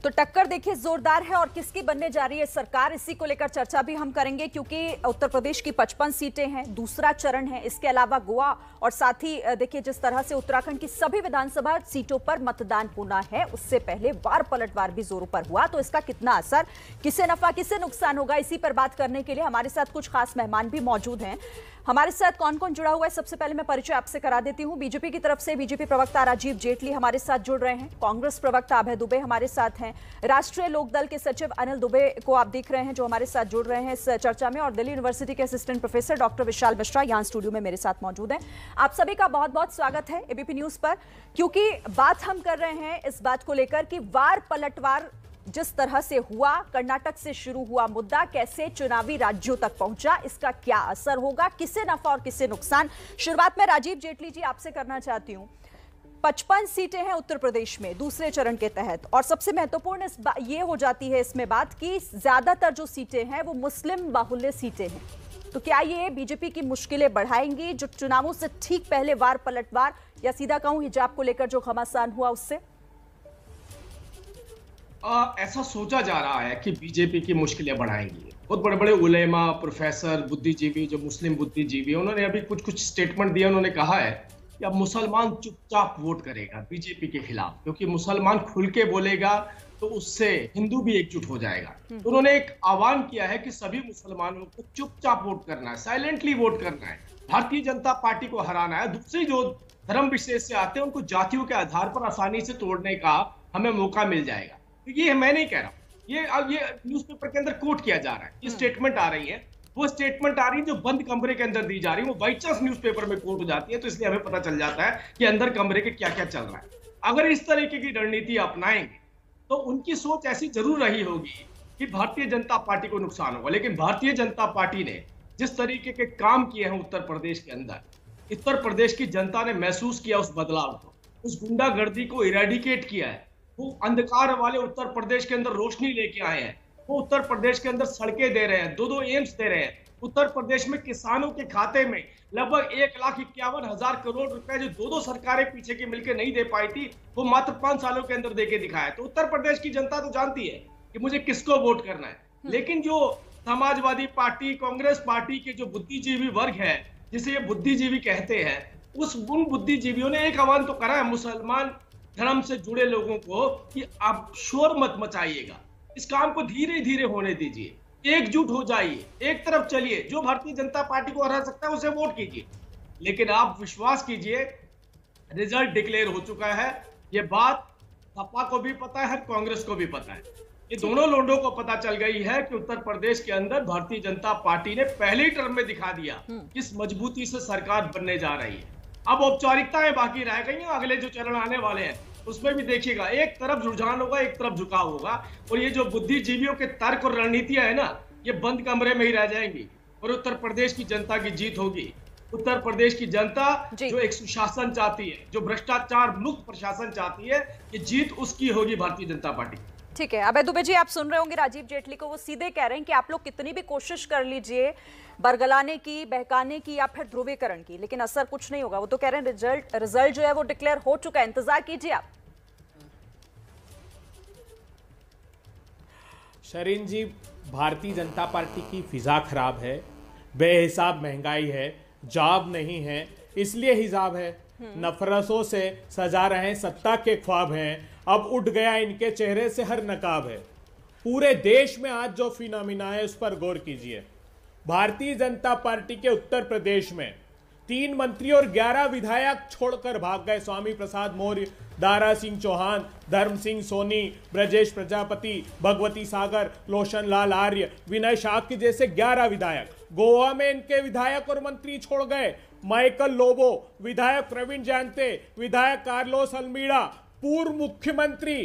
तो टक्कर देखिए जोरदार है और किसकी बनने जा रही है सरकार, इसी को लेकर चर्चा भी हम करेंगे क्योंकि उत्तर प्रदेश की 55 सीटें हैं, दूसरा चरण है। इसके अलावा गोवा और साथ ही देखिए जिस तरह से उत्तराखंड की सभी विधानसभा सीटों पर मतदान होना है, उससे पहले वार पलटवार भी जोरों पर हुआ। तो इसका कितना असर, किसे नफा किसे नुकसान होगा, इसी पर बात करने के लिए हमारे साथ कुछ खास मेहमान भी मौजूद हैं। हमारे साथ कौन कौन जुड़ा हुआ है, सबसे पहले मैं परिचय आपसे करा देती हूं। बीजेपी की तरफ से बीजेपी प्रवक्ता राजीव जेटली हमारे साथ जुड़ रहे हैं, कांग्रेस प्रवक्ता अभय दुबे हमारे साथ हैं, राष्ट्रीय लोकदल के सचिव अनिल दुबे को आप देख रहे हैं जो हमारे साथ जुड़ रहे हैं इस चर्चा में, और दिल्ली यूनिवर्सिटी के assistant professor doctor Vishal Mishra यहां स्टूडियो में मेरे साथ मौजूद हैं। आप सभी का बहुत बहुत स्वागत है एबीपी न्यूज पर, क्योंकि बात हम कर रहे हैं इस बात को लेकर कि वार पलटवार जिस तरह से हुआ, कर्नाटक से शुरू हुआ मुद्दा कैसे चुनावी राज्यों तक पहुंचा, इसका क्या असर होगा, किसे नफा और किसे नुकसान। शुरुआत में राजीव जेटली जी आपसे करना चाहती हूं। 55 सीटें हैं उत्तर प्रदेश में दूसरे चरण के तहत, और सबसे महत्वपूर्ण ये हो जाती है इसमें बात कि ज्यादातर जो सीटें हैं वो मुस्लिम बाहुल्य सीटें हैं। तो क्या ये बीजेपी की मुश्किलें बढ़ाएंगी, जो चुनावों से ठीक पहले वार पलटवार या सीधा कहूं हिजाब को लेकर जो घमासान हुआ उससे? ऐसा सोचा जा रहा है कि बीजेपी की मुश्किलें बढ़ाएंगी। बहुत बड़े बड़े उलेमा, प्रोफेसर, बुद्धिजीवी, जो मुस्लिम बुद्धिजीवी, उन्होंने अभी कुछ स्टेटमेंट दिया। उन्होंने कहा है कि अब मुसलमान चुपचाप वोट करेगा बीजेपी के खिलाफ, क्योंकि मुसलमान खुल के बोलेगा तो उससे हिंदू भी एकजुट हो जाएगा। तो उन्होंने एक आह्वान किया है कि सभी मुसलमानों को चुपचाप वोट करना है, साइलेंटली वोट करना है, भारतीय जनता पार्टी को हराना है। दूसरे जो धर्म विशेष से आते हैं उनको जातियों के आधार पर आसानी से तोड़ने का हमें मौका मिल जाएगा। तो ये मैं नहीं कह रहा हूं, ये न्यूज़पेपर के अंदर कोट किया जा रहा है, ये स्टेटमेंट आ रही है, वो स्टेटमेंट आ रही है जो बंद कमरे के अंदर दी जा रही है, वो बाई चांस न्यूज़पेपर में कोट हो जाती है, तो इसलिए हमें पता चल जाता है कि अंदर कमरे के क्या क्या चल रहा है। अगर इस तरीके की रणनीति अपनाएंगे तो उनकी सोच ऐसी जरूर रही होगी कि भारतीय जनता पार्टी को नुकसान होगा। लेकिन भारतीय जनता पार्टी ने जिस तरीके के काम किए हैं उत्तर प्रदेश के अंदर, उत्तर प्रदेश की जनता ने महसूस किया उस बदलाव को, उस गुंडागर्दी को इरेडिकेट किया है। वो अंधकार वाले उत्तर प्रदेश के अंदर रोशनी लेके आए हैं, वो उत्तर प्रदेश के अंदर सड़कें दे रहे हैं, 2-2 एम्स दे रहे हैं। उत्तर प्रदेश में किसानों के खाते में लगभग 1,51,000 करोड़ रुपए जो 2-2 सरकारें पीछे की मिलकर नहीं दे पाई थी, वो मात्र 5 सालों के अंदर देके दिखाया। तो उत्तर प्रदेश की जनता तो जानती है कि मुझे किसको वोट करना है। लेकिन जो समाजवादी पार्टी, कांग्रेस पार्टी के जो बुद्धिजीवी वर्ग है, जिसे ये बुद्धिजीवी कहते हैं, उन बुद्धिजीवियों ने एक आह्वान तो करा है मुसलमान धर्म से जुड़े लोगों को कि आप शोर मत मचाइएगा, इस काम को धीरे धीरे होने दीजिए, एकजुट हो जाइए, एक तरफ चलिए, जो भारतीय जनता पार्टी को हरा सकता है उसे वोट कीजिए। लेकिन आप विश्वास कीजिए, रिजल्ट डिक्लेयर हो चुका है। ये बात सपा को भी पता है, कांग्रेस को भी पता है, ये दोनों लोगों को पता चल गई है कि उत्तर प्रदेश के अंदर भारतीय जनता पार्टी ने पहले ही टर्म में दिखा दिया किस मजबूती से सरकार बनने जा रही है। अब औपचारिकताएं बाकी रह गई हैं, अगले जो चरण आने वाले हैं उसमें भी देखिएगा, एक तरफ रुझान होगा, एक तरफ झुकाव होगा, और ये जो बुद्धिजीवियों के तर्क और रणनीतियां है ना, ये बंद कमरे में ही रह जाएंगी और उत्तर प्रदेश की जनता की जीत होगी। उत्तर प्रदेश की जनता जो एक सुशासन चाहती है, जो भ्रष्टाचार मुक्त प्रशासन चाहती है, ये जीत उसकी होगी भारतीय जनता पार्टी। ठीक है, अभय दुबे जी आप सुन रहे होंगे राजीव जेटली को, वो सीधे कह रहे हैं कि आप लोग कितनी भी कोशिश कर लीजिए बरगलाने की, बहकाने की या फिर ध्रुवीकरण की, लेकिन असर कुछ नहीं होगा। वो तो कह रहे हैं रिजल्ट जो है वो डिक्लेयर हो चुका है, इंतजार कीजिए आप। शरीन जी, भारतीय जनता पार्टी की फिजा खराब है, बेहिसाब महंगाई है, जॉब नहीं है, इसलिए हिजाब है, नफरतों से सजा रहे हैं, सत्ता के ख्वाब हैं, अब उठ गया इनके चेहरे से हर नकाब है। पूरे देश में आज जो फिनोमिना है उस पर गौर कीजिए। भारतीय जनता पार्टी के उत्तर प्रदेश में 3 मंत्री और 11 विधायक छोड़कर भाग गए। स्वामी प्रसाद मौर्य, दारा सिंह चौहान, धर्म सिंह सोनी, ब्रजेश प्रजापति, भगवती सागर, लोशन लाल आर्य, विनय शाक्य जैसे 11 विधायक। गोवा में इनके विधायक और मंत्री छोड़ गए। माइकल लोबो, विधायक प्रवीण जानते, विधायक कार्लोस अल्मीड़ा, पूर्व मुख्यमंत्री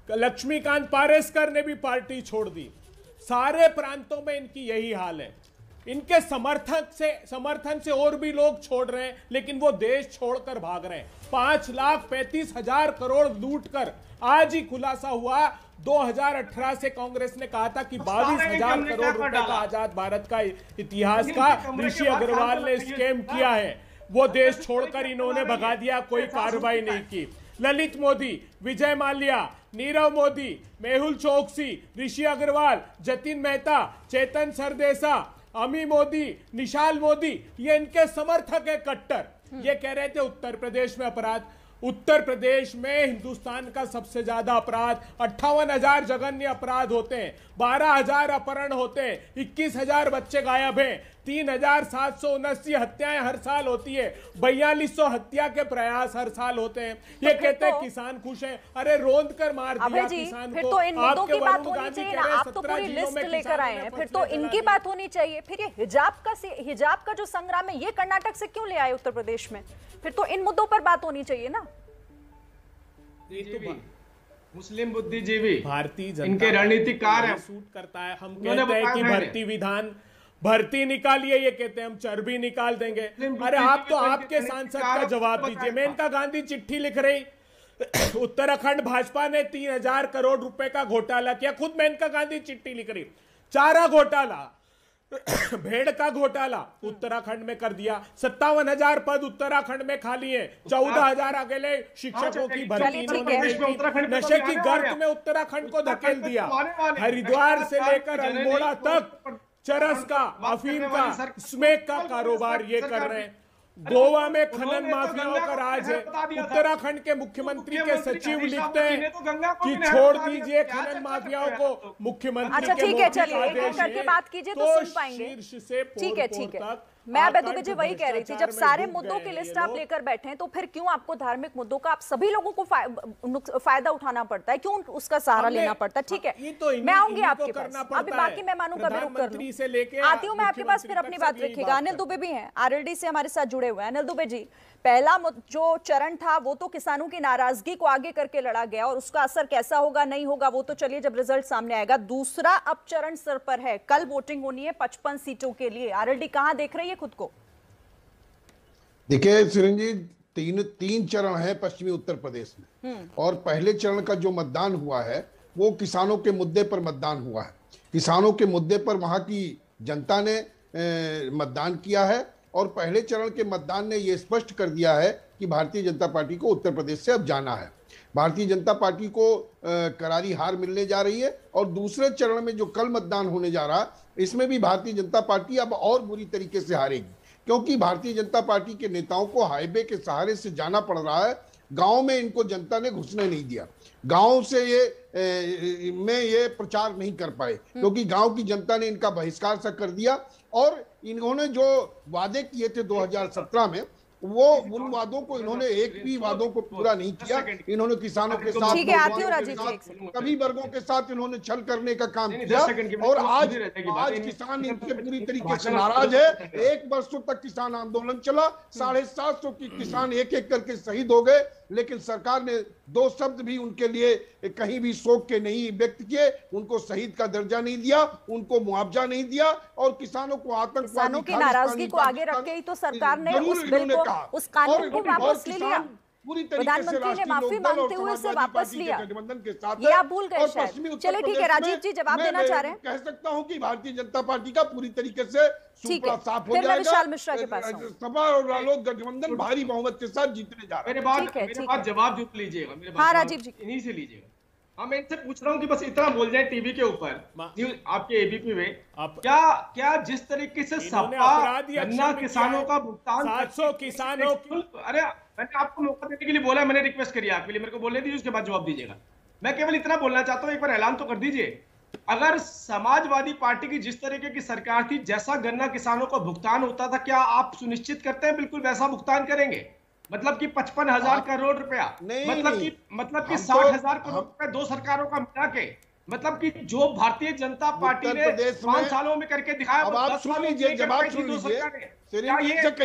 लक्ष्मीकांत पारेसकर ने भी पार्टी छोड़ दी। सारे प्रांतों में इनकी यही हाल है। इनके समर्थन से और भी लोग छोड़ रहे हैं, लेकिन वो देश छोड़कर भाग रहे हैं। 5,35,000 करोड़ लूट कर आज ही खुलासा हुआ, 2018 से कांग्रेस ने कहा था कि 22,000 करोड़ रुपए का आजाद भारत का इतिहास का ऋषि अग्रवाल ने स्कैम किया है। वो देश छोड़कर इन्होंने भगा दिया, कोई कार्रवाई नहीं की। ललित मोदी, विजय माल्या, नीरव मोदी, मेहुल चोकसी, ऋषि अग्रवाल, जतिन मेहता, चेतन सरदेसा, अमी मोदी, निशाल मोदी, ये इनके समर्थक है कट्टर। ये कह रहे थे उत्तर प्रदेश में अपराध, उत्तर प्रदेश में हिंदुस्तान का सबसे ज्यादा अपराध, 58,000 जघन्य अपराध होते हैं, 12,000 अपहरण होते हैं, 21,000 बच्चे गायब हैं, 3,779 हत्याएं हर साल होती है, 4200 हत्या के प्रयास हर साल होते हैं। ये कहते हैं किसान खुश हैं, अरे रोंद कर मार दिया किसान फिर को। तो इन मुद्दों की बात वरुण होनी गांधी चाहिए कह ना, रहे हैं, आप तो 17 पूरी जिलों में लिस्ट लेकर किसानों आए ने हैं, फिर फसलें तो जला इनकी दी। बात होनी चाहिए। फिर ये हिजाब का जो संग्राम है ये कर्नाटक से क्यों ले आए उत्तर प्रदेश में? फिर तो इन मुद्दों पर बात होनी चाहिए ना। मुस्लिम बुद्धिजीवी भारतीय जनता इनके रणनीतिकार है, सूट करता है। हम उन्होंने कहते हैं कि बताया भर्ती निकालिए, ये कहते हैं हम चर्बी निकाल देंगे। अरे आप तो आपके सांसद का जवाब दीजिए। मेनका गांधी चिट्ठी लिख रही, उत्तराखंड भाजपा ने 3,000 करोड़ रुपए का घोटाला किया, खुद मेनका गांधी चिट्ठी लिख रही। चारा घोटाला, भेड़ का घोटाला उत्तराखंड में कर दिया, 57,000 पद उत्तराखंड में खाली है, 14,000 अकेले शिक्षकों की भर्ती नशे की गर्त में उत्तराखंड को धकेल दिया। हरिद्वार से लेकर अल्मोड़ा तक चरस का, अफीम का, स्मैक का कारोबार ये कर रहे हैं। गोवा में खनन माफियाओं का राज है। उत्तराखंड के मुख्यमंत्री के सचिव लिखते हैं कि छोड़ दीजिए खनन माफियाओं को। मुख्यमंत्री अच्छा ठीक है, चलिए एक एक करके बात कीजिए तो सुन पाएंगे। ठीक है ठीक है, मैं बेदुबे जी वही कह रही थी, जब सारे मुद्दों की लिस्ट आप लेकर बैठे हैं तो फिर क्यों आपको धार्मिक मुद्दों का, आप सभी लोगों को फायदा उठाना पड़ता है, क्यों उसका सहारा लेना पड़ता है? ठीक है, मैं आऊंगी आपके पास, अभी बाकी मेहमानों का भी रुख कर लूं, आती हूं मैं आपके पास, फिर अपनी बात रखिएगा। अनिल दुबे भी हैं आरएलडी से हमारे साथ जुड़े हुए हैं। अनिल दुबे जी, पहला जो चरण था वो तो किसानों की नाराजगी को आगे करके लड़ा गया और उसका असर कैसा होगा नहीं होगा वो तो चलिए जब रिजल्ट सामने आएगा। दूसरा अब चरण सर पर है, कल वोटिंग होनी है 55 सीटों के लिए। आरएलडी कहां देख रही है खुद को? देखिए सिरंजी, तीन चरण है पश्चिमी उत्तर प्रदेश में, और पहले चरण का जो मतदान हुआ है वो किसानों के मुद्दे पर मतदान हुआ है। किसानों के मुद्दे पर वहां की जनता ने मतदान किया है और पहले चरण के मतदान ने यह स्पष्ट कर दिया है कि भारतीय जनता पार्टी को उत्तर प्रदेश से अब जाना है। भारतीय जनता पार्टी को करारी हार मिलने जा रही है। और दूसरे चरण में जो कल मतदान होने जा रहा है इसमें भी भारतीय जनता पार्टी अब और बुरी तरीके से हारेगी, क्योंकि भारतीय जनता पार्टी के नेताओं को हाईवे के सहारे से जाना पड़ रहा है। गांव में इनको जनता ने घुसने नहीं दिया, गांव से ये प्रचार नहीं कर पाए क्योंकि गांव की जनता ने इनका बहिष्कार सा कर दिया। और इन्होंने जो वादे किए थे 2017 में, वो उन वादों को इन्होंने एक भी वादों को पूरा नहीं किया। इन्होंने किसानों के साथ, सभी वर्गों के साथ इन्होंने छल करने का काम किया और आज किसान इनसे पूरी तरीके से नाराज है। 1 वर्षों तक किसान आंदोलन चला, 750 की किसान एक एक करके शहीद हो गए, लेकिन सरकार ने 2 शब्द भी उनके लिए कहीं भी शोक के नहीं व्यक्त किए, उनको शहीद का दर्जा नहीं दिया, उनको मुआवजा नहीं दिया और किसानों को आतंकवादी, किसानों की नाराजगी को आगे रख के ही तो सरकार ने उस बिल को, उस कानून को वापस ले लिया। प्रधानमंत्री ने माफी मांगते हुए इसे वापस लिया, ये आप भूल गए शायद। चलिए ठीक है, राजीव जी जवाब देना चाह रहे हैं। कह सकता हूं कि भारतीय जनता पार्टी का पूरी तरीके से सुपड़ा साफ हो जाएगा। विशाल मिश्रा के पास सपा और रालोद गठबंधन भारी बहुमत के साथ जीतने जा रहे हैं। मेरे बात जवाब जो लीजिएगा, हाँ राजीव जी इन्हीं से लीजिएगा। हाँ, मैं इनसे पूछ रहा हूँ कि बस इतना बोल जाए टीवी के ऊपर, आपके एबीपी में, क्या जिस तरीके से सपा गन्ना किसानों का भुगतान 700 किसानों, अरे मैंने आपको मौका देने के लिए बोला, मैंने रिक्वेस्ट करी आपके लिए, मेरे को बोलने दीजिए, उसके बाद जवाब दीजिएगा। मैं केवल इतना बोलना चाहता हूँ, एक बार ऐलान तो कर दीजिए, अगर समाजवादी पार्टी की जिस तरीके की सरकार थी, जैसा गन्ना किसानों को भुगतान होता था, क्या आप सुनिश्चित करते हैं बिल्कुल वैसा भुगतान करेंगे? मतलब कि 55,000 करोड़ रुपया, मतलब कि 60,000 करोड़ रुपया 2 सरकारों का मिला के, मतलब कि जो भारतीय जनता पार्टी ने 5 सालों में करके दिखाया, अब आप सुन लीजिए, जवाब सुन लीजिए,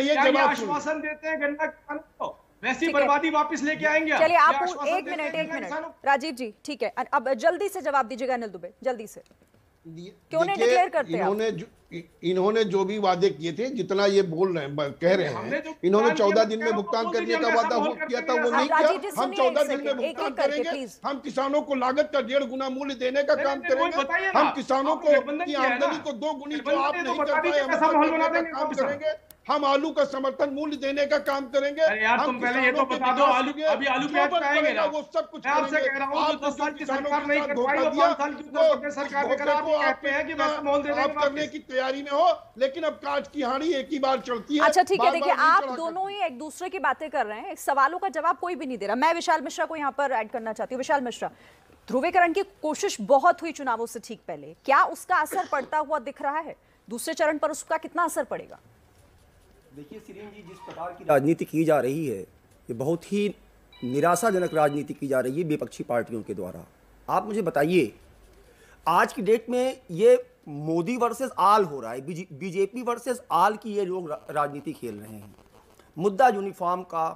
ये आश्वासन देते हैं गन्ना किसानों को, वैसी बर्बादी वापस लेके आएंगे? चलिए आप एक मिनट राजीव जी, ठीक है, अब जल्दी से जवाब दीजिएगा अनिल दुबे, जल्दी से। क्यों नहीं डिक्लेयर करते? इन्होंने जो भी वादे किए थे, जितना ये बोल रहे हैं, कह रहे हैं, इन्होंने 14 दिन में भुगतान करने का वादा किया था, वो नहीं किया। हम 14 दिन में भुगतान करेंगे, हम किसानों को लागत का 1.5 गुना मूल्य देने का काम करेंगे, हम किसानों को की आमदनी को 2 गुनी जो आप नहीं कर पाए, हम करने का काम करेंगे। हम आलू का समर्थन मूल्य देने का काम करेंगे। अरे यार तुम पहले ये तो बता दो, आलू अभी आलू प्याज पाएंगे ना, वो सब कुछ मैं आपसे कह रहा हूँ जो 10 साल की सरकार नहीं कर पाई वो 5 साल की उत्तर प्रदेश सरकार ने करा। आप कहते हैं कि वैसा मोल दे देंगे, करने की तैयारी में हो, लेकिन अब काट की हांडी एक ही बार चलती है। अच्छा ठीक है, देखिए आप दोनों ही एक दूसरे की बातें कर रहे हैं, सवालों का जवाब कोई भी नहीं दे रहा। मैं विशाल मिश्रा को यहाँ पर ऐड करना चाहती हूँ। विशाल मिश्रा, ध्रुवीकरण की कोशिश बहुत हुई चुनावों से ठीक पहले, क्या उसका असर पड़ता हुआ दिख रहा है? दूसरे चरण पर उसका कितना असर पड़ेगा? देखिए शिरीन जी, जिस प्रकार की राजनीति की जा रही है, ये बहुत ही निराशाजनक राजनीति की जा रही है विपक्षी पार्टियों के द्वारा। आप मुझे बताइए, आज की डेट में ये मोदी वर्सेस आल हो रहा है, बीजेपी वर्सेस आल की ये लोग राजनीति खेल रहे हैं। मुद्दा यूनिफॉर्म का,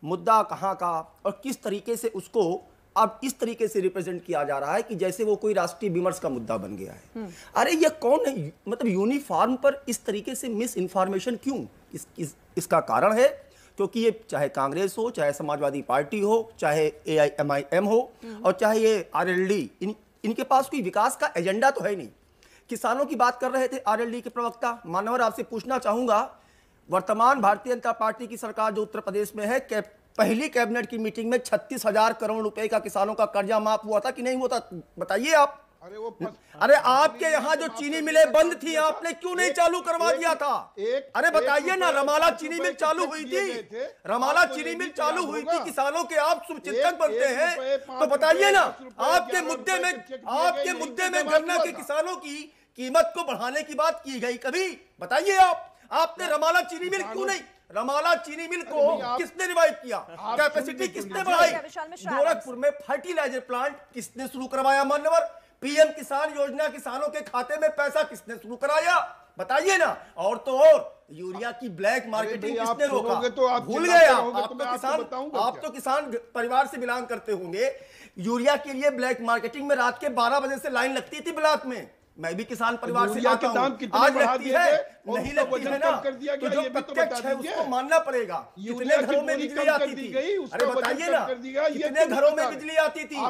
मुद्दा कहाँ का और किस तरीके से उसको अब इस तरीके से रिप्रेजेंट किया जा रहा है कि जैसे वो कोई राष्ट्रीय विमर्श का मुद्दा बन गया है। अरे ये कौन है, मतलब यूनिफॉर्म पर इस तरीके से मिस इन्फॉर्मेशन क्यों? इसका कारण है क्योंकि ये चाहे कांग्रेस हो, चाहे समाजवादी पार्टी हो, चाहे AIMIM हो और चाहे ये RLD, इनके पास कोई विकास का एजेंडा तो है नहीं। किसानों की बात कर रहे थे RLD के प्रवक्ता मानवर, आपसे पूछना चाहूंगा, वर्तमान भारतीय जनता पार्टी की सरकार जो उत्तर प्रदेश में है, पहली कैबिनेट की मीटिंग में 36,000 करोड़ रुपए का किसानों का कर्जा माफ हुआ था कि नहीं हुआ था? बताइए आप। अरे आपके यहाँ जो चीनी मिलें बंद थी, आपने क्यों नहीं चालू करवा दिया था? अरे बताइए ना, रमाला चीनी मिल चालू हुई थी, रमाला चीनी मिल चालू हुई थी, किसानों के आप शुभचिंतक बनते हैं, तो बताइए ना, आपके मुद्दे में गन्ना के किसानों की कीमत को बढ़ाने की बात की गई कभी? बताइए आपने रमाला चीनी मिल क्यों नहीं, रमाला चीनी मिल को किसने रिवाइव किया? कैपेसिटी किसने बढ़ाई? गोरखपुर में फर्टिलाइजर प्लांट किसने शुरू करवाया? मान्यवर, PM किसान योजना किसानों के खाते में पैसा किसने शुरू कराया? बताइए ना। और तो और यूरिया की ब्लैक मार्केटिंग किसने रोका? तो भूल गए आप तो किसान परिवार से बिलोंग करते होंगे। यूरिया के लिए ब्लैक मार्केटिंग में रात के 12 बजे से लाइन लगती थी ब्लॉक में। मैं भी किसान परिवार से आता हूं, आज लगती है नहीं लगती है ना, तो जो प्रत्यक्ष है उसको मानना पड़ेगा। कितने घरों में बिजली आती थी? अरे बताइए ना, कितने घरों में बिजली आती थी?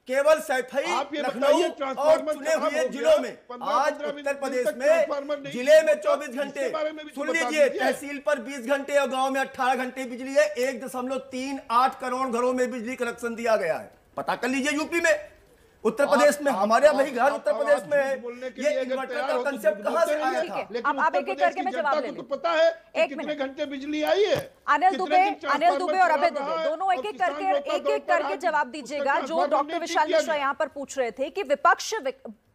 केवल सैफई, लखनऊ और चुने हुए जिलों में। आज उत्तर प्रदेश में जिले में 24 घंटे, सुन लीजिए, तहसील पर 20 घंटे और गांव में 18 घंटे बिजली है। 1.38 करोड़ घरों में बिजली कनेक्शन दिया गया है। पता कर लीजिए यूपी में, उत्तर प्रदेश में, हमारे वही घर उत्तर प्रदेश में है। ये इन्वर्टर का कंसेप्ट कहां से आया था? अब आप एक एक करके मैं जवाब ले तो पता है कितने घंटे बिजली आई है? अनिल दुबे और अभय दुबे दोनों एक एक करके जवाब दीजिएगा। जो डॉक्टर विशाल मिश्रा यहाँ पर पूछ रहे थे कि विपक्ष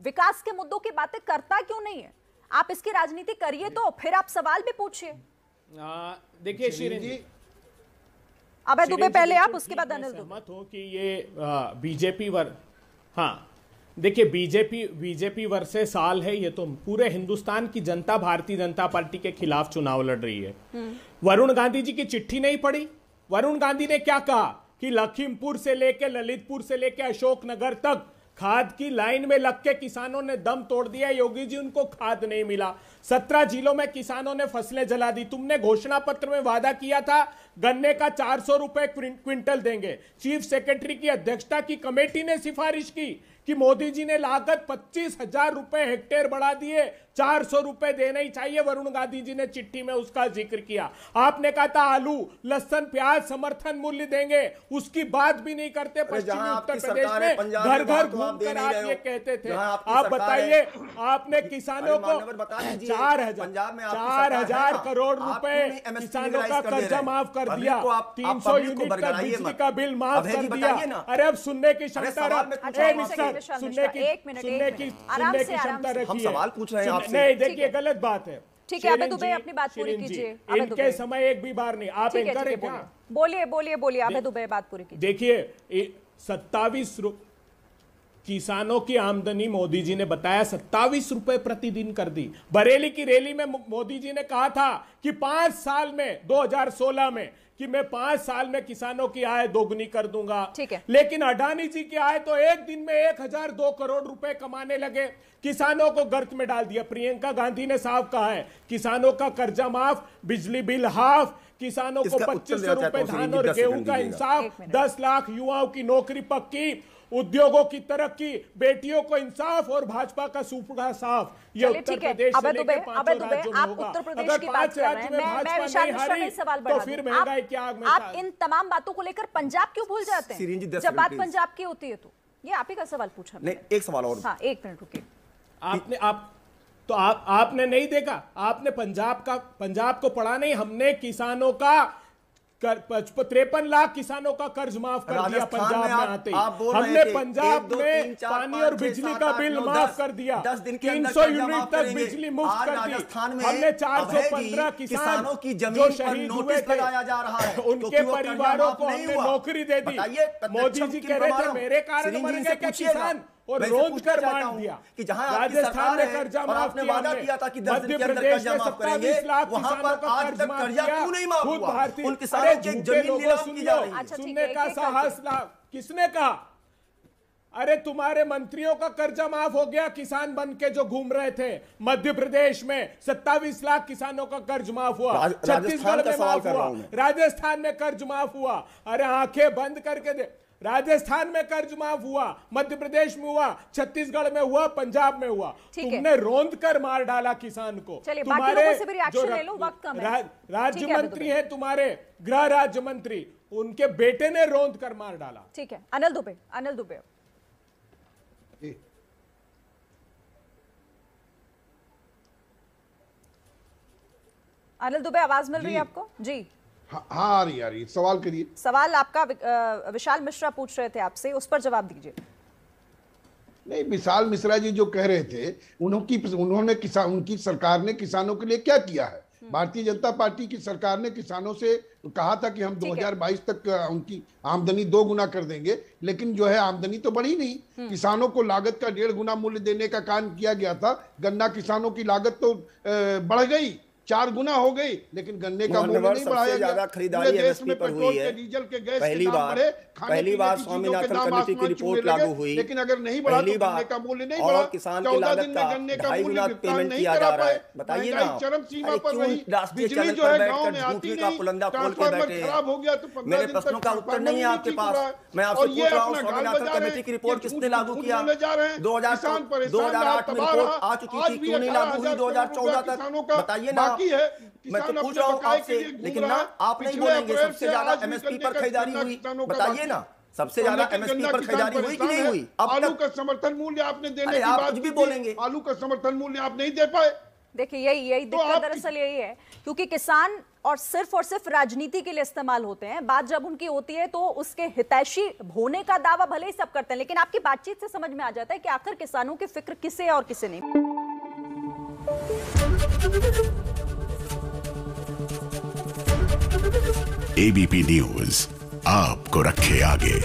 विकास के मुद्दों की बातें करता क्यों नहीं है, आप इसकी राजनीति करिए तो फिर आप सवाल भी पूछिए। देखिए शिरीन जी, अभय दुबे पहले आप, उसके बाद अनिल दुबे। सहमत हो कि ये बीजेपी हाँ देखिए, बीजेपी वर्सेस साल है, ये तो पूरे हिंदुस्तान की जनता भारतीय जनता पार्टी के खिलाफ चुनाव लड़ रही है। वरुण गांधी जी की चिट्ठी नहीं पढ़ी? वरुण गांधी ने क्या कहा कि लखीमपुर से लेके ललितपुर से लेके अशोकनगर तक खाद की लाइन में लग के किसानों ने दम तोड़ दिया। योगी जी, उनको खाद नहीं मिला। 17 जिलों में किसानों ने फसलें जला दी। तुमने घोषणा पत्र में वादा किया था गन्ने का 400 रुपए क्विंटल देंगे। चीफ सेक्रेटरी की अध्यक्षता की कमेटी ने सिफारिश की कि मोदी जी ने लागत 25,000 रुपए हेक्टेयर बढ़ा दिए, 400 रुपए देने ही चाहिए। वरुण गांधी जी ने चिट्ठी में उसका जिक्र किया। आपने कहा था आलू, लहसुन, प्याज समर्थन मूल्य देंगे, उसकी बात भी नहीं करते। पश्चिमी उत्तर प्रदेश में घर घर घूमकर आप ये कहते थे। आप बताइए, आपने किसानों को 4,000 करोड़ रुपए किसानों का कर्जा माफ कर दिया, 300 यूनिट का बिजली का बिल माफ कर दिया। अरे अब सुनने की क्षमता सुनने की क्षमता रखिए। हम सवाल पूछ रहे हैं आपसे। नहीं, देखिए गलत बात है। ठीक है, अभय दुबे अपनी बात पूरी कीजिए। इनके समय एक भी बार नहीं। आप एंकर हैं क्या? बोलिए अभय दुबे, बात पूरी कीजिए। देखिए 27 किसानों की आमदनी मोदी जी ने बताया 27 रुपए प्रतिदिन कर दी। बरेली की रैली में मोदी जी ने कहा था कि 5 साल में, 2016 में, कि मैं 5 साल में किसानों की आय दोगुनी कर दूंगा। ठीक है। लेकिन अडानी जी की आय तो एक दिन में 1,002 करोड़ रुपए कमाने लगे, किसानों को गर्त में डाल दिया। प्रियंका गांधी ने साफ कहा है किसानों का कर्जा माफ, बिजली बिल हाफ, किसानों को 2500 रुपए धान और गेहूं का इंसाफ, 10 लाख युवाओं की नौकरी पक्की। उद्योगों की तरक्की, बेटियों को इंसाफ और भाजपा का सूपड़ा साफ। ये उत्तर प्रदेश से लेकर 5 राज्यों में होगा। अगर 5 राज्यों में भाजपा नहीं हारी तो फिर महंगाई की आग में। आप इन तमाम बातों को लेकर पंजाब क्यों भूल जाते हैं जब बात पंजाब की होती है? तो ये आप ही का सवाल पूछा। नहीं, एक सवाल और। हाँ, 1 मिनट रुकिए। आपने नहीं देखा? आपने पंजाब को पढ़ा नहीं? हमने किसानों का 53 लाख किसानों का कर्ज माफ कर दिया पंजाब में आते ही। हमने पंजाब में पानी और बिजली का बिल माफ कर दिया, 300 यूनिट तक बिजली मुफ्त कर दी। हमने 415 किसानों की जमीन शहीद हुए थे, उनके परिवारों को हमने नौकरी दे दी। मोदी जी कह रहे थे मेरे कारण मर गए क्या किसान, और रोज कर मार दिया कि जहां राजस्थान में कर्जा माफ किया, वादा किया था कि 10 दिन के अंदर कर्जा माफ करेंगे, वहां पर आज तक कर्जा क्यों नहीं माफ हुआ? उन किसानों की जमीन नीलाम की जा रही है। सुनने का साहस किसने कहा? अरे तुम्हारे मंत्रियों का कर्जा माफ हो गया, किसान बन के जो घूम रहे थे मध्य प्रदेश में 27 लाख किसानों का कर्ज माफ हुआ, छत्तीसगढ़ में माफ हुआ, राजस्थान में कर्ज माफ हुआ। अरे आंखें बंद करके दे, राजस्थान में कर्ज माफ हुआ, मध्य प्रदेश में हुआ, छत्तीसगढ़ में हुआ, पंजाब में हुआ। तुमने रोंद कर मार डाला किसान को। तुम्हारे जो राज्य मंत्री है, तुम्हारे गृह राज्य मंत्री, उनके बेटे ने रोंद कर मार डाला। ठीक है, अनिल दुबे। अनिल दुबे, अनिल दुबे, आवाज मिल रही है आपको? जी हाँ, आ रही सवाल करिए। सवाल आपका विशाल मिश्रा पूछ रहे थे आपसे, उस पर जवाब दीजिए। नहीं, विशाल मिश्रा जी जो कह रहे थे, उनकी सरकार ने किसानों के लिए क्या किया है? भारतीय जनता पार्टी की सरकार ने किसानों से कहा था कि हम 2022 तक उनकी आमदनी 2 गुना कर देंगे, लेकिन जो है आमदनी तो बढ़ी नहीं। किसानों को लागत का 1.5 गुना मूल्य देने का काम किया गया था। गन्ना किसानों की लागत तो बढ़ गई, 4 गुना हो गई, लेकिन गन्ने का मूल्य नहीं बढ़ाया गया। खरीदारी देश में पेट्रोल के, डीजल के, गैस के दाम बढ़े, पहली बार स्वामीनाथन कमेटी की रिपोर्ट लागू हुई, लेकिन अगर नहीं बढ़ा तो गन्ने का मूल्य नहीं बढ़ा। किसान की लागत का 2.5 गुना पेमेंट किया जा रहा है। बताइए ना, चरम सीमा पर रही। बिजली जो है गांव में आती नहीं, पुलंदा खोल के बैठे खराब हो गया तो मेरे प्रश्नों का उत्तर नहीं है आपके पास। मैं आपसे पूछ रहा हूँ, स्वामीनाथन कमेटी की रिपोर्ट किसने लागू किया? 2008 में रिपोर्ट आ चुकी थी, क्यों नहीं लागू हुई 2014 तक? बताइए ना। मैं तो पूछ रहा हूँ आपसे, लेकिन ना आप नहीं बोलेंगे। सबसे ज्यादा एमएसपी पर खरीदारी हुई, बताइए ना, सबसे ज्यादा एमएसपी पर खरीदारी हुई कि नहीं हुई? आलू का समर्थन मूल्य आपने देने की बात कुछ भी बोलेंगे, आलू का समर्थन मूल्य आप नहीं दे पाए। देखिए, यही दिक्कत दरअसल यही है, क्योंकि किसान और सिर्फ राजनीति के लिए इस्तेमाल होते हैं। बात जब उनकी होती है तो उसके हितैषी होने का दावा भले ही सब करते हैं, लेकिन आपकी बातचीत से समझ में आ जाता है कि आखिर किसानों की फिक्र किसे है और किसे नहीं। एबीपी न्यूज आपको रखे आगे।